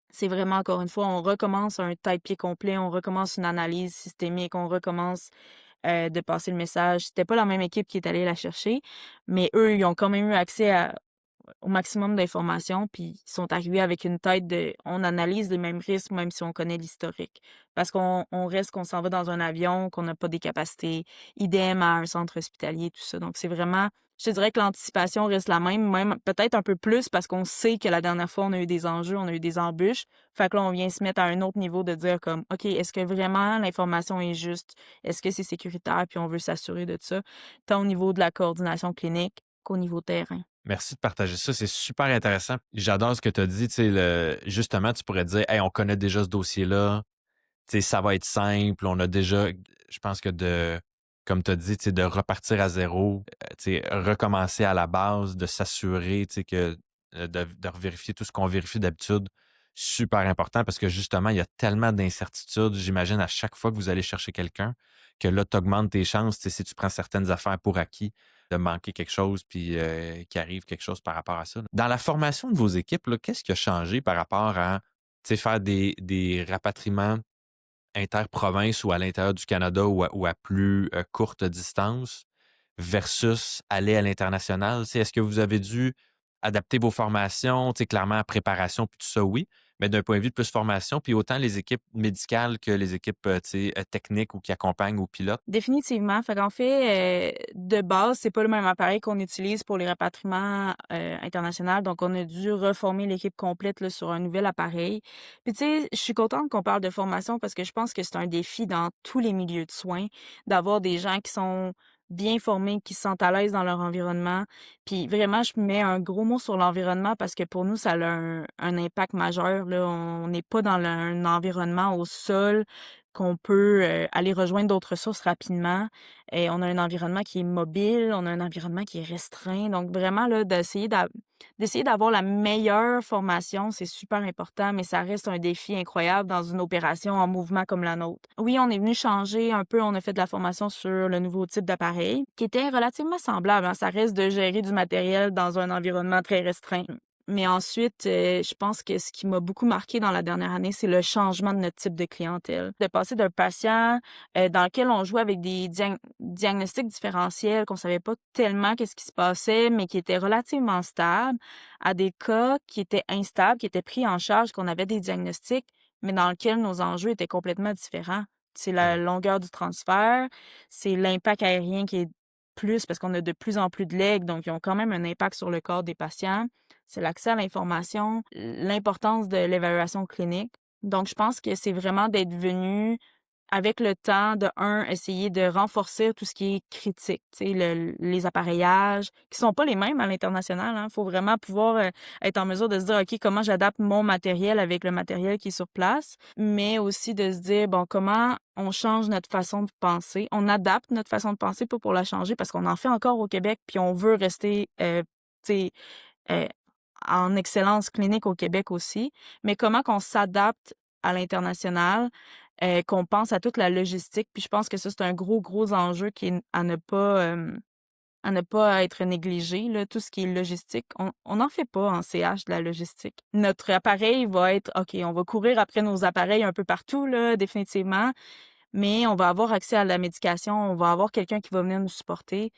c'est vraiment encore une fois, on recommence un tête-pied complet, on recommence une analyse systémique, on recommence de passer le message. C'était pas la même équipe qui est allée la chercher, mais eux, ils ont quand même eu accès au maximum d'informations, puis ils sont arrivés avec une tête de on analyse les mêmes risques, même si on connaît l'historique. Parce qu'on reste qu'on s'en va dans un avion, qu'on n'a pas des capacités, idem à un centre hospitalier, tout ça. Donc c'est vraiment je te dirais que l'anticipation reste la même peut-être un peu plus parce qu'on sait que la dernière fois, on a eu des enjeux, on a eu des embûches. Fait que là, on vient se mettre à un autre niveau de dire comme OK, est-ce que vraiment l'information est juste? Est-ce que c'est sécuritaire? Puis on veut s'assurer de ça, tant au niveau de la coordination clinique qu'au niveau terrain. Merci de partager ça, c'est super intéressant. J'adore ce que tu as dit, tu sais, justement, tu pourrais dire: «Hey, on connaît déjà ce dossier-là, tu sais, ça va être simple, on a déjà» je pense que comme tu as dit, tu sais, de repartir à zéro, tu sais, recommencer à la base, de s'assurer, tu sais, que, de revérifier tout ce qu'on vérifie d'habitude, super important parce que justement, il y a tellement d'incertitudes, j'imagine, à chaque fois que vous allez chercher quelqu'un, que là, tu augmentes tes chances, tu sais, si tu prends certaines affaires pour acquis, de manquer quelque chose puis, qu'il arrive quelque chose par rapport à ça. Dans la formation de vos équipes, là, qu'est-ce qui a changé par rapport à, tu sais, faire des rapatriements interprovinces ou à l'intérieur du Canada ou à plus, courte distance versus aller à l'international? Tu sais, est-ce que vous avez dû adapter vos formations? Tu sais, clairement, préparation puis tout ça, oui, mais d'un point de vue de plus formation, puis autant les équipes médicales que les équipes, tu sais, techniques ou qui accompagnent ou pilotent? Définitivement. Fait qu'en fait, de base, c'est pas le même appareil qu'on utilise pour les rapatriements, internationaux, donc on a dû reformer l'équipe complète, là, sur un nouvel appareil. Puis tu sais, je suis contente qu'on parle de formation parce que je pense que c'est un défi dans tous les milieux de soins, d'avoir des gens qui sont bien formés, qui se sentent à l'aise dans leur environnement. Puis vraiment, je mets un gros mot sur l'environnement parce que pour nous, ça a un impact majeur, là. On n'est pas dans un environnement au sol qu'on peut, aller rejoindre d'autres sources rapidement et on a un environnement qui est mobile, on a un environnement qui est restreint. Donc vraiment là, d'essayer d'avoir la meilleure formation, c'est super important, mais ça reste un défi incroyable dans une opération en mouvement comme la nôtre. Oui, on est venu changer un peu, on a fait de la formation sur le nouveau type d'appareil qui était relativement semblable, hein. Ça reste de gérer du matériel dans un environnement très restreint. Mais ensuite, je pense que ce qui m'a beaucoup marqué dans la dernière année, c'est le changement de notre type de clientèle. De passer d'un patient, dans lequel on jouait avec des diagnostics différentiels, qu'on savait pas tellement qu'est-ce qui se passait, mais qui étaient relativement stables, à des cas qui étaient instables, qui étaient pris en charge, qu'on avait des diagnostics, mais dans lesquels nos enjeux étaient complètement différents. C'est la Ouais. longueur du transfert, c'est l'impact aérien qui est plus parce qu'on a de plus en plus de legs, donc ils ont quand même un impact sur le corps des patients. C'est l'accès à l'information, l'importance de l'évaluation clinique. Donc, je pense que c'est vraiment d'être venu avec le temps, de un, essayer de renforcer tout ce qui est critique, tu sais, les appareillages, qui sont pas les mêmes à l'international, hein. Faut vraiment pouvoir être en mesure de se dire, OK, comment j'adapte mon matériel avec le matériel qui est sur place, mais aussi de se dire, bon, comment on change notre façon de penser, on adapte notre façon de penser, pas pour la changer, parce qu'on en fait encore au Québec, puis on veut rester, tu sais, euh, en excellence clinique au Québec aussi, mais comment qu'on s'adapte à l'international, qu'on pense à toute la logistique. Puis je pense que ça, c'est un gros, gros enjeu qui est à ne pas être négligé, là, tout ce qui est logistique. On n'en fait pas en CH de la logistique. Notre appareil va être, OK, on va courir après nos appareils un peu partout, là, définitivement, mais on va avoir accès à la médication, on va avoir quelqu'un qui va venir nous supporter.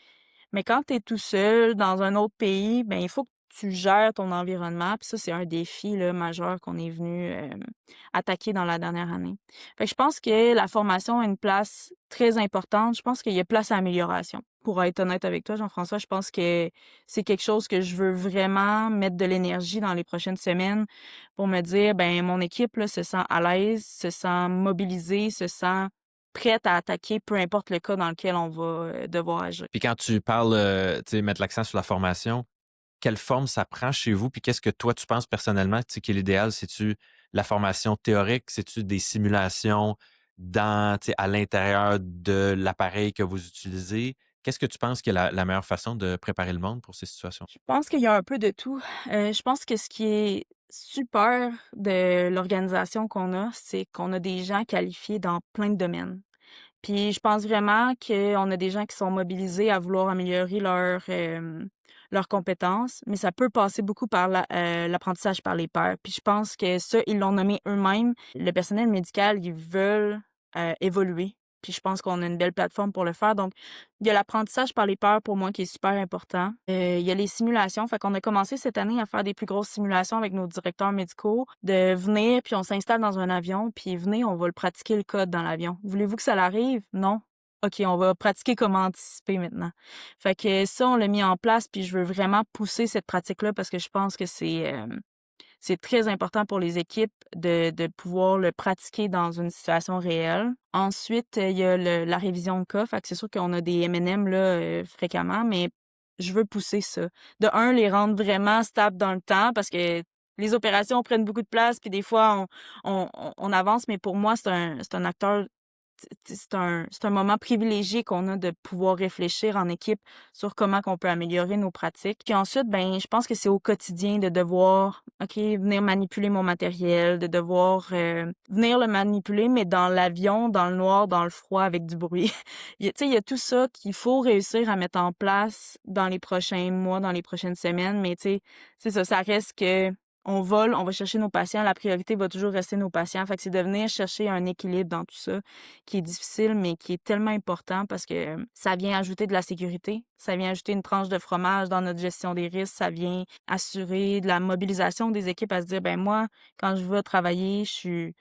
Mais quand tu es tout seul dans un autre pays, ben il faut que tu gères ton environnement. Puis ça, c'est un défi là, majeur qu'on est venu attaquer dans la dernière année. Fait que je pense que la formation a une place très importante. Je pense qu'il y a place à amélioration. Pour être honnête avec toi, Jean-François, je pense que c'est quelque chose que je veux vraiment mettre de l'énergie dans les prochaines semaines pour me dire, ben mon équipe là, se sent à l'aise, se sent mobilisée, se sent prête à attaquer, peu importe le cas dans lequel on va devoir agir. Puis quand tu parles, tu sais, mettre l'accent sur la formation, quelle forme ça prend chez vous? Puis qu'est-ce que toi, tu penses personnellement, tu sais, qui est l'idéal? C'est-tu la formation théorique? C'est-tu des simulations dans, tu sais, à l'intérieur de l'appareil que vous utilisez? Qu'est-ce que tu penses qui est la meilleure façon de préparer le monde pour ces situations? Je pense qu'il y a un peu de tout. Je pense que ce qui est super de l'organisation qu'on a, c'est qu'on a des gens qualifiés dans plein de domaines. Puis je pense vraiment qu'on a des gens qui sont mobilisés à vouloir améliorer leurs compétences, mais ça peut passer beaucoup par l'apprentissage par les pairs. Puis je pense que ça, ils l'ont nommé eux-mêmes. Le personnel médical, ils veulent évoluer. Puis je pense qu'on a une belle plateforme pour le faire. Donc, il y a l'apprentissage par les pairs pour moi qui est super important. Il y a les simulations. Fait qu'on a commencé cette année à faire des plus grosses simulations avec nos directeurs médicaux, de venir, puis on s'installe dans un avion, puis venez, on va le pratiquer le code dans l'avion. Voulez-vous que ça l'arrive? Non? OK, on va pratiquer comment anticiper maintenant. Fait que ça, on l'a mis en place, puis je veux vraiment pousser cette pratique-là parce que je pense que c'est très important pour les équipes de pouvoir le pratiquer dans une situation réelle. Ensuite, il y a la révision de cas. Fait que c'est sûr qu'on a des M&M là, fréquemment, mais je veux pousser ça. De un, les rendre vraiment stables dans le temps parce que les opérations prennent beaucoup de place, puis des fois, on avance, mais pour moi, c'est un acteur c'est un moment privilégié qu'on a de pouvoir réfléchir en équipe sur comment qu'on peut améliorer nos pratiques. Puis ensuite, ben, je pense que c'est au quotidien de devoir, OK, venir manipuler mon matériel, de devoir venir le manipuler, mais dans l'avion, dans le noir, dans le froid, avec du bruit. Tu sais, il y a tout ça qu'il faut réussir à mettre en place dans les prochains mois, dans les prochaines semaines, mais tu sais, c'est ça, ça reste que on vole, on va chercher nos patients, la priorité va toujours rester nos patients. Fait que c'est de venir chercher un équilibre dans tout ça qui est difficile, mais qui est tellement important parce que ça vient ajouter de la sécurité, ça vient ajouter une tranche de fromage dans notre gestion des risques, ça vient assurer de la mobilisation des équipes à se dire, ben moi, quand je veux travailler, je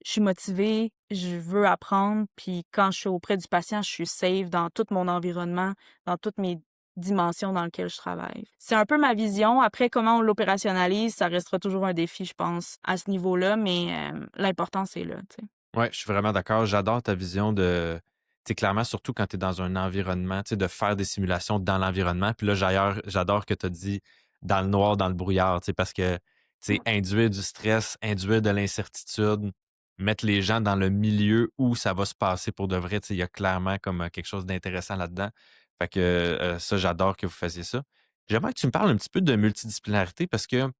suis motivée, je veux apprendre, puis quand je suis auprès du patient, je suis safe dans tout mon environnement, dans toutes mes dimensions dans lesquelles je travaille. C'est un peu ma vision. Après, comment on l'opérationnalise, ça restera toujours un défi, je pense, à ce niveau-là, mais l'important, c'est là, tu sais. Ouais, je suis vraiment d'accord. J'adore ta vision de, tu sais, clairement, surtout quand tu es dans un environnement, tu sais, de faire des simulations dans l'environnement. Puis là, j'adore que tu as dit dans le noir, dans le brouillard, tu sais, parce que, tu sais, induire du stress, induire de l'incertitude, mettre les gens dans le milieu où ça va se passer pour de vrai, tu sais, il y a clairement comme quelque chose d'intéressant là-dedans. Fait que ça, j'adore que vous fassiez ça. J'aimerais que tu me parles un petit peu de multidisciplinarité parce que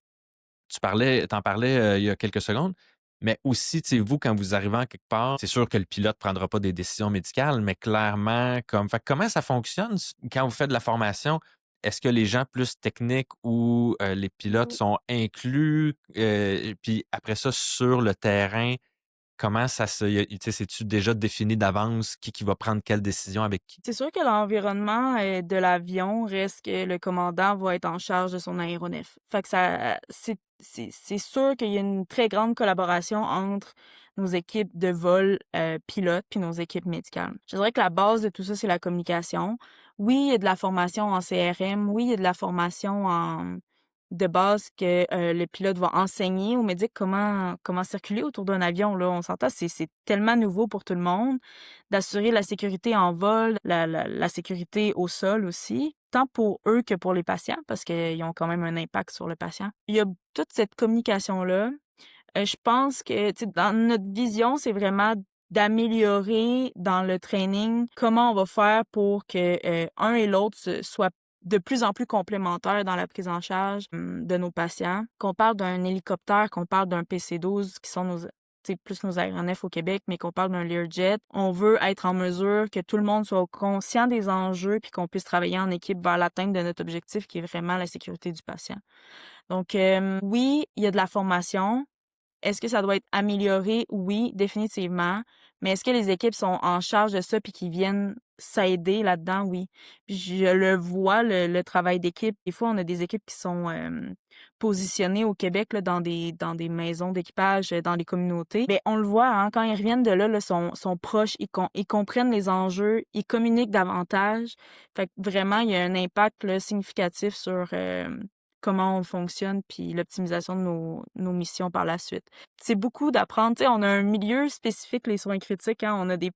t'en parlais, il y a quelques secondes, mais aussi, tu sais, vous, quand vous arrivez en quelque part, c'est sûr que le pilote prendra pas des décisions médicales, mais clairement, comme fait que comment ça fonctionne quand vous faites de la formation? est-ce que les gens plus techniques ou les pilotes Mmh. sont inclus? Puis après ça, sur le terrain, comment ça se tu sais, c'est-tu déjà défini d'avance qui va prendre quelle décision avec qui? C'est sûr que l'environnement, de l'avion reste que le commandant va être en charge de son aéronef. Fait que ça c'est sûr qu'il y a une très grande collaboration entre nos équipes de vol, pilotes puis nos équipes médicales. Je dirais que la base de tout ça, c'est la communication. Oui, il y a de la formation en CRM, oui, il y a de la formation en de base que, le pilote va enseigner aux médics comment circuler autour d'un avion, là. On s'entend, c'est tellement nouveau pour tout le monde d'assurer la sécurité en vol, la sécurité au sol aussi, tant pour eux que pour les patients, parce qu'ils ont quand même un impact sur le patient. Il y a toute cette communication-là. Je pense que, tu sais, dans notre vision, c'est vraiment d'améliorer dans le training comment on va faire pour que, un et l'autre soient de plus en plus complémentaires dans la prise en charge, de nos patients. Qu'on parle d'un hélicoptère, qu'on parle d'un PC-12 qui sont nos plus nos aéronefs au Québec, mais qu'on parle d'un Learjet, on veut être en mesure que tout le monde soit conscient des enjeux puis qu'on puisse travailler en équipe vers l'atteinte de notre objectif qui est vraiment la sécurité du patient. Donc, oui, il y a de la formation. Est-ce que ça doit être amélioré? Oui, définitivement. Mais est-ce que les équipes sont en charge de ça puis qu'ils viennent s'aider là-dedans? Oui. Puis je le vois, le travail d'équipe. Des fois, on a des équipes qui sont positionnées au Québec là, dans des maisons d'équipage, dans les communautés. Ben, on le voit, hein, quand ils reviennent de là, sont proches, ils comprennent les enjeux, ils communiquent davantage. Fait que vraiment, il y a un impact là, significatif sur comment on fonctionne puis l'optimisation de nos missions par la suite. C'est beaucoup d'apprendre, tu sais, on a un milieu spécifique, les soins critiques, hein, on a des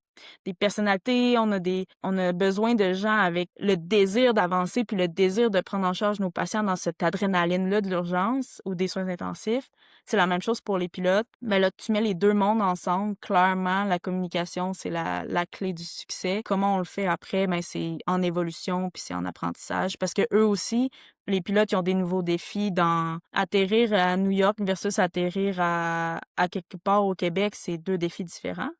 personnalités, on a besoin de gens avec le désir d'avancer puis le désir de prendre en charge nos patients dans cette adrénaline-là de l'urgence ou des soins intensifs. C'est la même chose pour les pilotes. Mais là, tu mets les 2 mondes ensemble, clairement, la communication, c'est la clé du succès. Comment on le fait après? Ben, c'est en évolution puis c'est en apprentissage parce que eux aussi, les pilotes, ils ont des nouveaux défis dans atterrir à New York versus atterrir à quelque part au Québec, c'est 2 défis différents.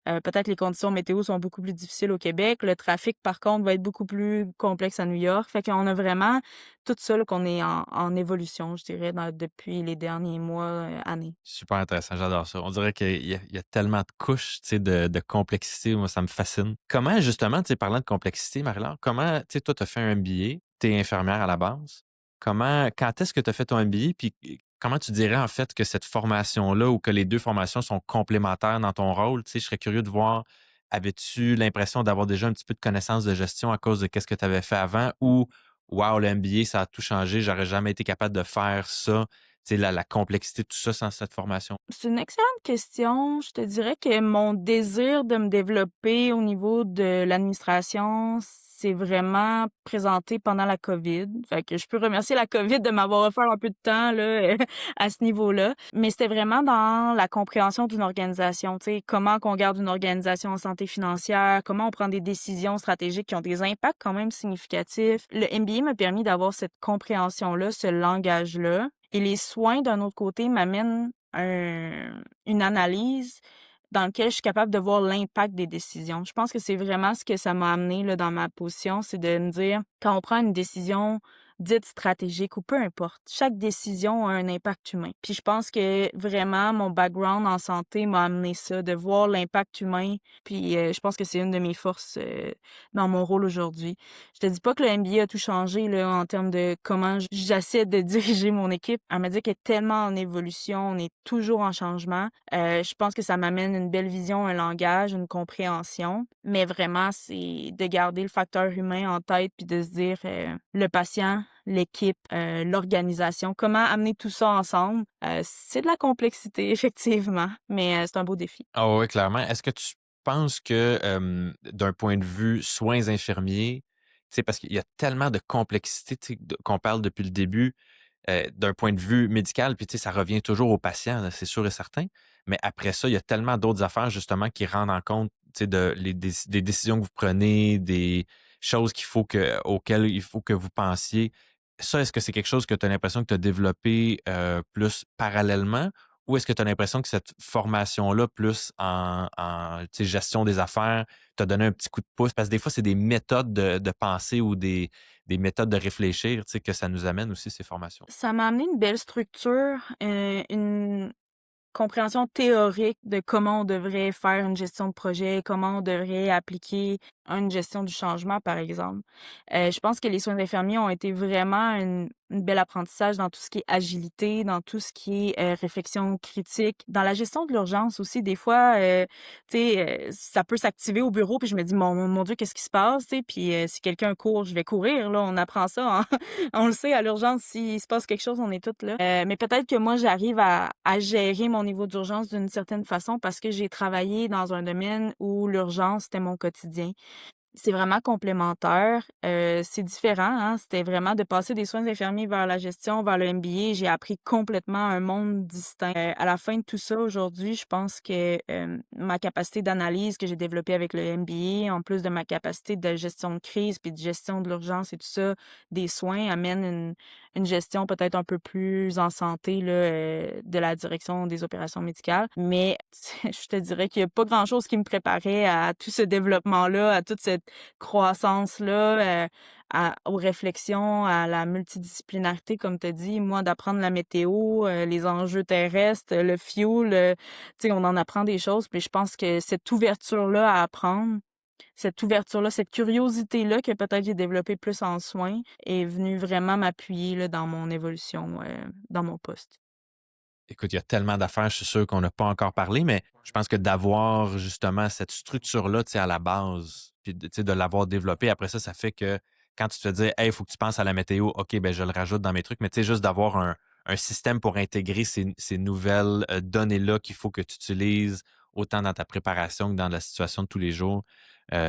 Peut-être les conditions météo sont beaucoup plus difficiles au Québec. Le trafic, par contre, va être beaucoup plus complexe à New York. Fait qu'on a vraiment tout ça là, qu'on est en évolution, je dirais, depuis les derniers mois, années. Super intéressant, j'adore ça. On dirait qu'il y a tellement de couches, tu sais, de complexité. Moi, ça me fascine. Comment, justement, tu sais, parlant de complexité, Marie-Laure, comment, tu sais, toi, tu as fait un MBA, tu es infirmière à la base. Quand est-ce que tu as fait ton MBA? Puis comment tu dirais, en fait, que cette formation-là ou que les deux formations sont complémentaires dans ton rôle? Tu sais, je serais curieux de voir, avais-tu l'impression d'avoir déjà un petit peu de connaissance de gestion à cause de qu'est-ce que tu avais fait avant ou, wow, le MBA, ça a tout changé, j'aurais jamais été capable de faire ça, tu sais, la complexité de tout ça sans cette formation? C'est une excellente question. Je te dirais que mon désir de me développer au niveau de l'administration s'est vraiment présenté pendant la COVID. Fait que je peux remercier la COVID de m'avoir offert un peu de temps là, à ce niveau-là. Mais c'était vraiment dans la compréhension d'une organisation. Tu sais, comment qu'on garde une organisation en santé financière, comment on prend des décisions stratégiques qui ont des impacts quand même significatifs. Le MBA m'a permis d'avoir cette compréhension-là, ce langage-là. Et les soins, d'un autre côté, m'amènent une analyse dans lequel je suis capable de voir l'impact des décisions. Je pense que c'est vraiment ce que ça m'a amené là, dans ma position, c'est de me dire, quand on prend une décision dite stratégique ou peu importe, chaque décision a un impact humain. Puis je pense que vraiment, mon background en santé m'a amené ça, de voir l'impact humain. Puis je pense que c'est une de mes forces dans mon rôle aujourd'hui. Je te dis pas que le MBA a tout changé là, en termes de comment j'essaie de diriger mon équipe. Elle m'a dit qu'elle est tellement en évolution, on est toujours en changement. Je pense que ça m'amène une belle vision, un langage, une compréhension. Mais vraiment, c'est de garder le facteur humain en tête puis de se dire le patient, l'équipe, l'organisation, comment amener tout ça ensemble. C'est de la complexité, effectivement, mais c'est un beau défi. Ah oui, clairement. Est-ce que tu penses que, d'un point de vue soins infirmiers, tu sais, parce qu'il y a tellement de complexité, tu sais, qu'on parle depuis le début, d'un point de vue médical, puis tu sais, ça revient toujours aux patients, là, c'est sûr et certain. Mais après ça, il y a tellement d'autres affaires justement qui rendent en compte, tu sais, des décisions que vous prenez, des choses auxquelles il faut que vous pensiez. Ça, est-ce que c'est quelque chose que tu as l'impression que tu as développé plus parallèlement? Ou est-ce que tu as l'impression que cette formation-là, plus tu sais, gestion des affaires, t'a donné un petit coup de pouce? Parce que des fois, c'est des méthodes de pensée ou des des méthodes de réfléchir, tu sais, que ça nous amène aussi ces formations? Ça m'a amené une belle structure, une compréhension théorique de comment on devrait faire une gestion de projet, comment on devrait appliquer une gestion du changement, par exemple. Je pense que les soins infirmiers ont été vraiment une bel apprentissage dans tout ce qui est agilité, dans tout ce qui est réflexion critique, dans la gestion de l'urgence aussi. Des fois, tu sais, ça peut s'activer au bureau, puis je me dis, mon Dieu, qu'est-ce qui se passe? Tu sais, puis si quelqu'un court, je vais courir. Là, on apprend ça, hein. On le sait, à l'urgence, s'il se passe quelque chose, on est toutes là. Mais peut-être que moi, j'arrive à gérer mon niveau d'urgence d'une certaine façon parce que j'ai travaillé dans un domaine où l'urgence, c'était mon quotidien. C'est vraiment complémentaire, c'est différent, hein. C'était vraiment de passer des soins infirmiers vers la gestion, vers le MBA. J'ai appris complètement un monde distinct. À la fin de tout ça, aujourd'hui, je pense que, ma capacité d'analyse que j'ai développée avec le MBA, en plus de ma capacité de gestion de crise, puis de gestion de l'urgence et tout ça, des soins, amène une gestion peut-être un peu plus en santé là, de la direction des opérations médicales. Mais je te dirais qu'il y a pas grand-chose qui me préparait à tout ce développement-là, à toute cette croissance-là, aux réflexions, à la multidisciplinarité, comme tu as dit. Moi, d'apprendre la météo, les enjeux terrestres, le fuel, tu sais, on en apprend des choses. Puis je pense que cette ouverture-là à apprendre, cette ouverture-là, cette curiosité-là que peut-être j'ai développée plus en soins est venue vraiment m'appuyer là, dans mon évolution, dans mon poste. Écoute, il y a tellement d'affaires, je suis sûr qu'on n'a pas encore parlé, mais je pense que d'avoir justement cette structure-là, tu sais, à la base, puis de, tu sais, de l'avoir développée, après ça, ça fait que quand tu te fais dire, hey, il faut que tu penses à la météo, OK, ben je le rajoute dans mes trucs, mais tu sais, juste d'avoir un système pour intégrer ces nouvelles données-là qu'il faut que tu utilises autant dans ta préparation que dans la situation de tous les jours,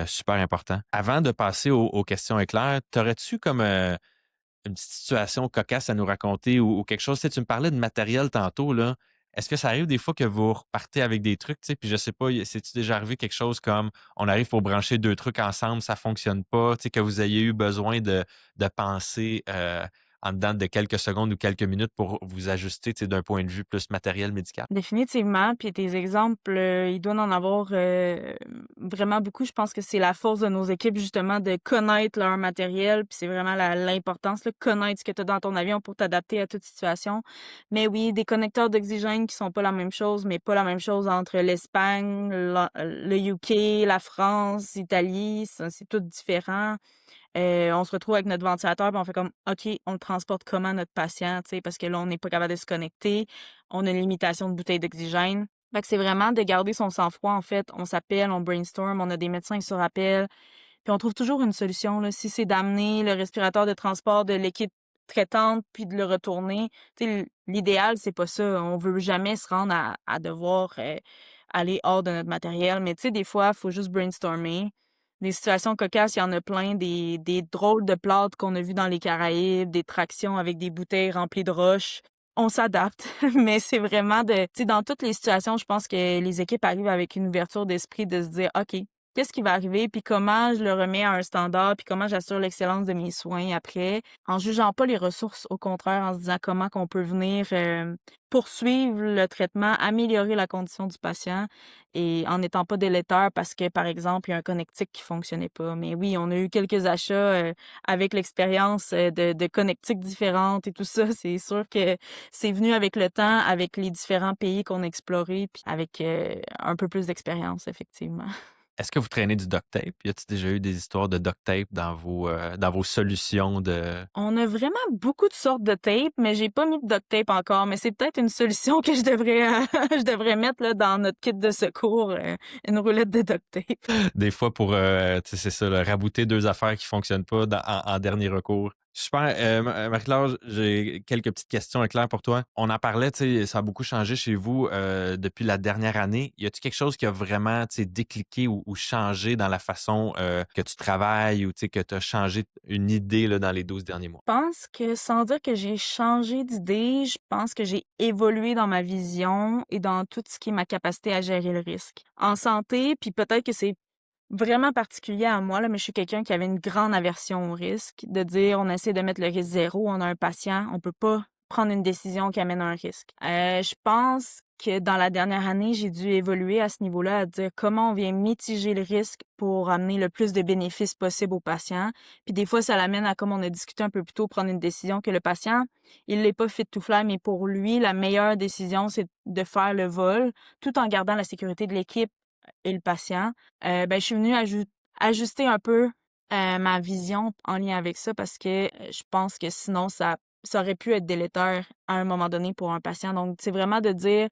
super important. Avant de passer aux questions éclairs, t'aurais-tu comme une petite situation cocasse à nous raconter ou quelque chose? Tu sais, tu me parlais de matériel tantôt, là. Est-ce que ça arrive des fois que vous repartez avec des trucs, tu sais, puis je sais pas, c'est-tu déjà arrivé quelque chose comme on arrive pour brancher 2 trucs ensemble, ça fonctionne pas, tu sais, que vous ayez eu besoin de penser, en dedans de quelques secondes ou quelques minutes pour vous ajuster, tu sais, d'un point de vue plus matériel médical? Définitivement, puis tes exemples, il doit en avoir, vraiment beaucoup. Je pense que c'est la force de nos équipes justement de connaître leur matériel, puis c'est vraiment l'importance, là, connaître ce que tu as dans ton avion pour t'adapter à toute situation. Mais oui, des connecteurs d'oxygène qui sont pas la même chose, mais pas la même chose entre l'Espagne, le UK, la France, l'Italie, ça c'est tout différent. On se retrouve avec notre ventilateur, puis on fait comme: «OK, on le transporte comment notre patient?» Tu sais, parce que là, on n'est pas capable de se connecter. On a une limitation de bouteilles d'oxygène. Fait que c'est vraiment de garder son sang-froid, en fait. On s'appelle, on brainstorm, on a des médecins sur appel, puis on trouve toujours une solution, là. Si c'est d'amener le respirateur de transport de l'équipe traitante, puis de le retourner, tu sais, l'idéal, c'est pas ça. On veut jamais se rendre à devoir, aller hors de notre matériel, mais tu sais, des fois, il faut juste brainstormer. Des situations cocasses, il y en a plein, des drôles de plâtres qu'on a vus dans les Caraïbes, des tractions avec des bouteilles remplies de roches. On s'adapte, mais c'est vraiment tu sais, dans toutes les situations, je pense que les équipes arrivent avec une ouverture d'esprit de se dire: «OK, qu'est-ce qui va arriver? Puis comment je le remets à un standard? Puis comment j'assure l'excellence de mes soins après?» En jugeant pas les ressources, au contraire, en se disant comment qu'on peut venir, poursuivre le traitement, améliorer la condition du patient et en n'étant pas délétère parce que, par exemple, il y a un connectique qui fonctionnait pas. Mais oui, on a eu quelques achats, avec l'expérience, de connectiques différentes et tout ça. C'est sûr que c'est venu avec le temps, avec les différents pays qu'on a explorés, puis avec, un peu plus d'expérience, effectivement. Est-ce que vous traînez du duct tape? Y a-t-il déjà eu des histoires de duct tape dans vos solutions de On a vraiment beaucoup de sortes de tape, mais j'ai pas mis de duct tape encore, mais c'est peut-être une solution que je devrais, je devrais mettre là, dans notre kit de secours, une roulette de duct tape. des fois pour, tu sais, c'est ça, là, rabouter 2 affaires qui fonctionnent pas en dernier recours. Super, Marie-Claude, j'ai quelques petites questions éclair pour toi. On en parlait, tu sais, ça a beaucoup changé chez vous, depuis la dernière année. Y a-t-il quelque chose qui a vraiment, tu sais, décliqué ou changé dans la façon, que tu travailles ou, tu sais, que tu as changé une idée, là, dans les 12 derniers mois? Je pense que sans dire que j'ai changé d'idée, je pense que j'ai évolué dans ma vision et dans tout ce qui est ma capacité à gérer le risque. En santé, puis peut-être que c'est vraiment particulier à moi, là, mais je suis quelqu'un qui avait une grande aversion au risque, de dire on essaie de mettre le risque zéro, on a un patient, on peut pas prendre une décision qui amène à un risque. Je pense que dans la dernière année, j'ai dû évoluer à ce niveau-là, à dire comment on vient mitiger le risque pour amener le plus de bénéfices possible au patient. Puis des fois, ça l'amène à, comme on a discuté un peu plus tôt, prendre une décision que le patient, il n'est pas fit to fly, mais pour lui, la meilleure décision, c'est de faire le vol, tout en gardant la sécurité de l'équipe et le patient. Ben, je suis venue ajuster un peu ma vision en lien avec ça parce que je pense que sinon, ça aurait pu être délétère à un moment donné pour un patient. Donc, c'est vraiment de dire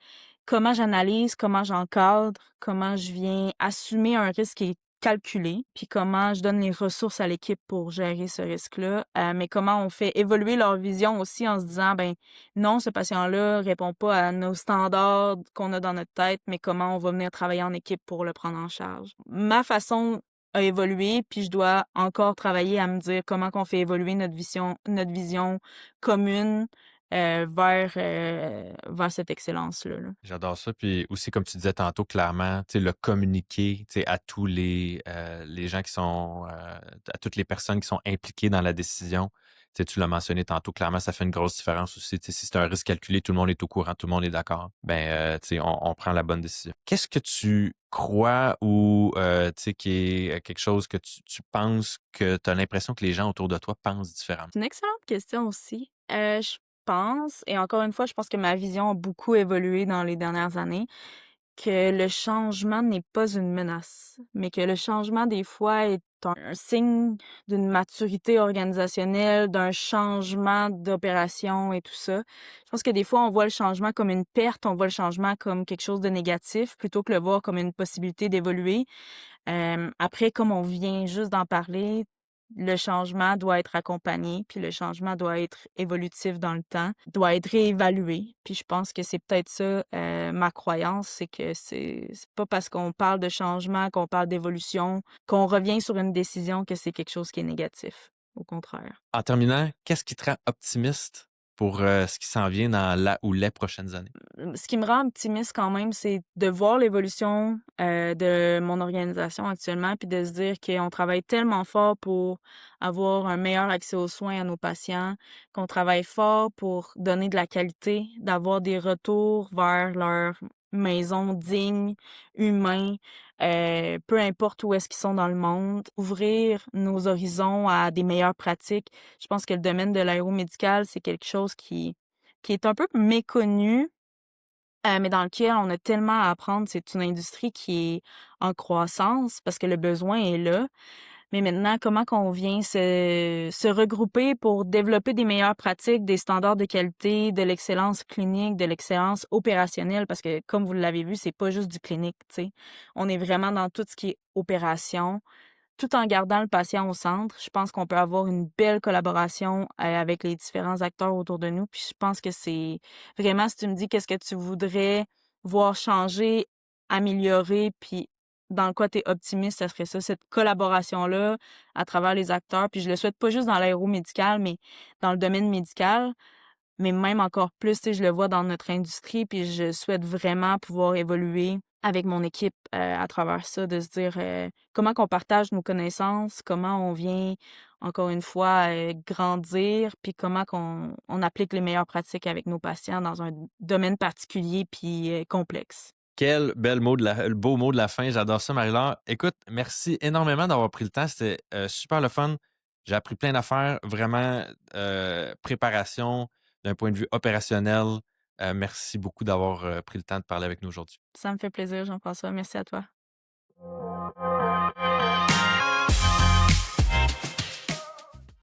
comment j'analyse, comment j'encadre, comment je viens assumer un risque qui est calculé, puis comment je donne les ressources à l'équipe pour gérer ce risque-là, mais comment on fait évoluer leur vision aussi en se disant, ben non, ce patient-là répond pas à nos standards qu'on a dans notre tête, mais comment on va venir travailler en équipe pour le prendre en charge. Ma façon a évolué, puis je dois encore travailler à me dire comment qu'on fait évoluer notre vision commune vers cette excellence-là. Là. J'adore ça. Puis aussi, comme tu disais tantôt, clairement, tu sais, le communiquer, tu sais, à tous les gens qui sont, à toutes les personnes qui sont impliquées dans la décision. Tu sais, tu l'as mentionné tantôt, clairement, ça fait une grosse différence aussi. Tu sais, si c'est un risque calculé, tout le monde est au courant, tout le monde est d'accord. Ben, tu sais, on prend la bonne décision. Qu'est-ce que tu crois ou, tu sais, qui est quelque chose que tu penses que tu as l'impression que les gens autour de toi pensent différemment? C'est une excellente question aussi. Je pense, et encore une fois, je pense que ma vision a beaucoup évolué dans les dernières années, que le changement n'est pas une menace, mais que le changement, des fois, est un signe d'une maturité organisationnelle, d'un changement d'opération et tout ça. Je pense que des fois, on voit le changement comme une perte, on voit le changement comme quelque chose de négatif, plutôt que le voir comme une possibilité d'évoluer. Après, comme on vient juste d'en parler, le changement doit être accompagné, puis le changement doit être évolutif dans le temps, doit être réévalué. Puis je pense que c'est peut-être ça, ma croyance, c'est que c'est pas parce qu'on parle de changement, qu'on parle d'évolution, qu'on revient sur une décision que c'est quelque chose qui est négatif. Au contraire. En terminant, qu'est-ce qui te rend optimiste pour ce qui s'en vient dans la ou les prochaines années? Ce qui me rend optimiste quand même, c'est de voir l'évolution, de mon organisation actuellement, puis de se dire qu'on travaille tellement fort pour avoir un meilleur accès aux soins à nos patients, qu'on travaille fort pour donner de la qualité, d'avoir des retours vers leur maison digne, humain, peu importe où est-ce qu'ils sont dans le monde, ouvrir nos horizons à des meilleures pratiques. Je pense que le domaine de l'aéromédical, c'est quelque chose qui est un peu méconnu, mais dans lequel on a tellement à apprendre. C'est une industrie qui est en croissance parce que le besoin est là. Mais maintenant, comment qu'on vient se regrouper pour développer des meilleures pratiques, des standards de qualité, de l'excellence clinique, de l'excellence opérationnelle, parce que comme vous l'avez vu, c'est pas juste du clinique, tu sais. On est vraiment dans tout ce qui est opération, tout en gardant le patient au centre. Je pense qu'on peut avoir une belle collaboration, avec les différents acteurs autour de nous. Puis je pense que c'est vraiment, si tu me dis qu'est-ce que tu voudrais voir changer, améliorer, puis dans quoi tu es optimiste, ça serait ça, cette collaboration-là à travers les acteurs. Puis je le souhaite pas juste dans l'aéromédical, mais dans le domaine médical, mais même encore plus, tu sais, je le vois dans notre industrie, puis je souhaite vraiment pouvoir évoluer avec mon équipe, à travers ça, de se dire, comment qu'on partage nos connaissances, comment on vient, encore une fois, grandir, puis comment qu'on applique les meilleures pratiques avec nos patients dans un domaine particulier puis, complexe. Quel bel mot le beau mot de la fin. J'adore ça, Marie-Laure. Écoute, merci énormément d'avoir pris le temps. C'était super le fun. J'ai appris plein d'affaires, vraiment préparation d'un point de vue opérationnel. Merci beaucoup d'avoir pris le temps de parler avec nous aujourd'hui. Ça me fait plaisir, Jean-François. Merci à toi.